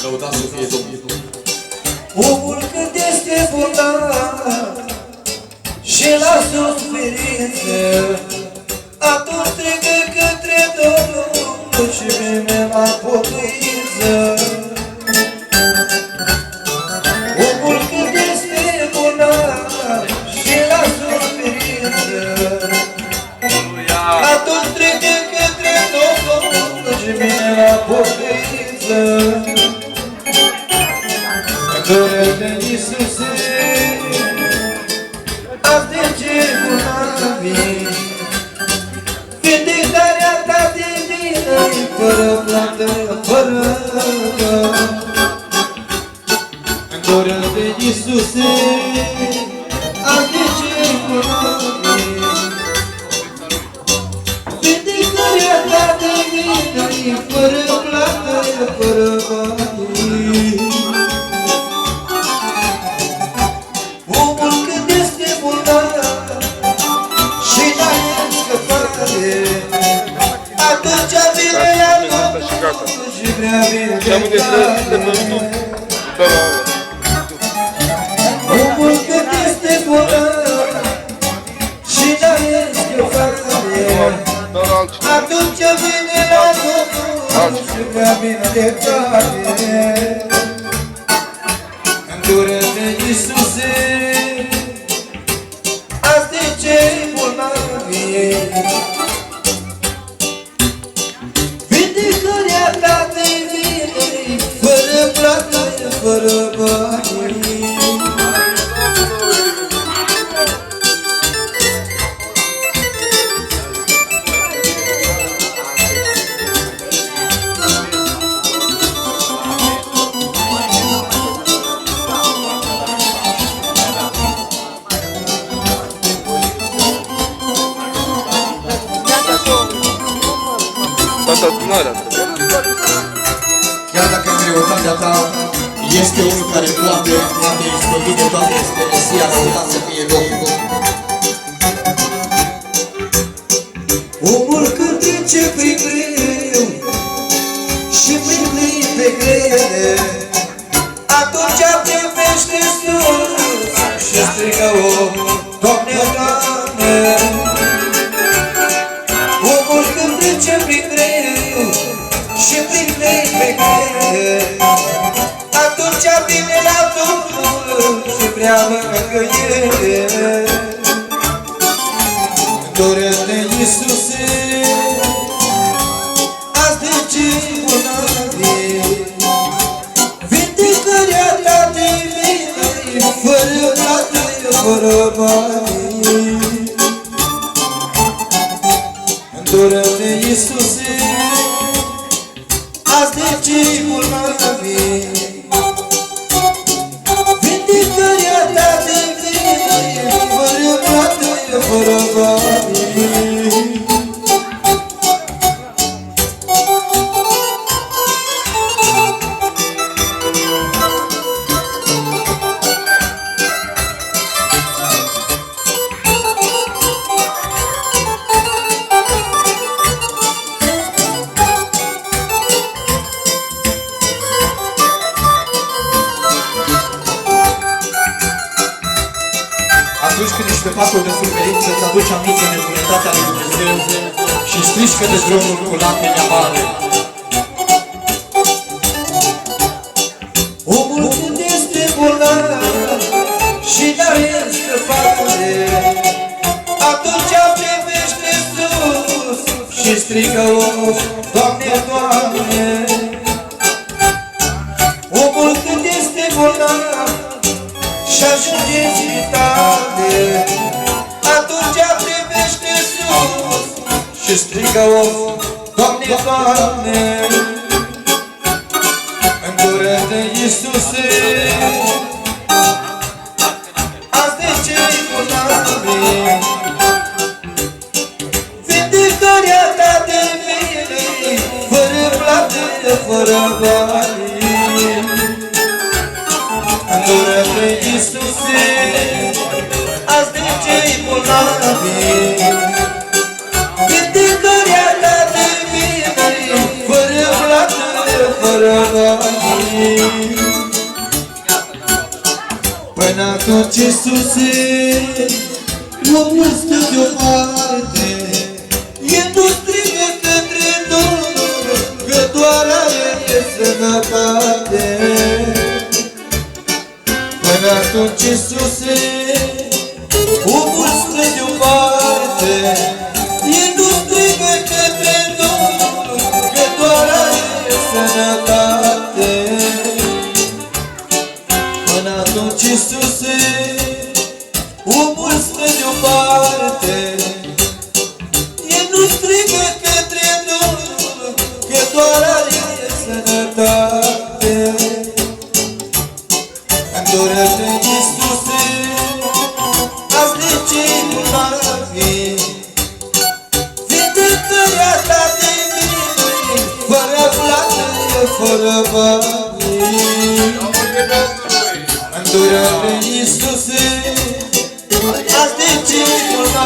Lăudați să fie Domnul. Omul când este bolnav și lasă o suferință, atunci strigă către Domnul și vine la pocăință. Omul când este bolnav și lasă o suferință, atunci strigă către Domnul și vine la pocăință. Doră-te, Iisuse, azi de ce bolnavi, vindecarea ta divină-i fără plată, fără Doră-te, Iisuse, azi de ce bolnavi, vindecarea ta divină-i fără plată, fără bani. Atunci vine la Domnul și vrea vindecare. Omul când este bolnav și n-are scăpare, atunci vine la Domnul și vrea vindecare. Îndură-te, Iisuse, azi de ce bolnavi, vindecarea ta divină-i fără plată, fără bani. Chiar dacă greutatea ta este unul care poate izbăvi de toate speresia, lăudați să fie Domnul. Omul când trece prin greu și prin clipe grele, atunci privește sus și strigă: o, Doamne, Doamne! Omul când trece prin greu și prin clipe grele, atunci vine la Domnul și vrea mângâiere. Doră-te, Iisuse, azi de ce bolnavi, vindecarea ta divină-i fără plată, fără bani. Doră-te, Iisuse, azi de ce bolnavi, vindecarea ta divină-i fără plată, fără bani. Atunci când ești pe patul de suferință, îți aduci aminte de bunătatea lui Dumnezeu și strigi către tronul cu lacrimi amare. Omul când este bolnav și n-are scăpare, atunci privește sus și strigă: o, Doamne, Doamne! Omul când este bolnav și ajunge în spitale, atunci privește sus și strigă: o, Doamne, Doamne! Îndură-te, Iisuse, azi de ce bolnavi, vindecarea ta divină-i fără plată, fără bani. Îndură-te, Iisuse, azi de ce bolnavi, vindecarea ta divină-i fără plată, fără bani. Până atunci, Iisuse, omul stă deoparte, el nu strigă către Domnul, că doar a El e sănătate. Până atunci, Iisuse, omul stă deoparte, el nu strigă către Domnul, că doar a El e sănătate. Până atunci, Iisuse, omul stă deoparte, el nu strigă către Domnul, că doar a El e sănătate. Îndură-te, Iisuse, azi de cei bolnavi, vindecă-i-a ta de mine, fără plată, fără bani. Îndură-te, Iisuse, azi de cei bolnavi,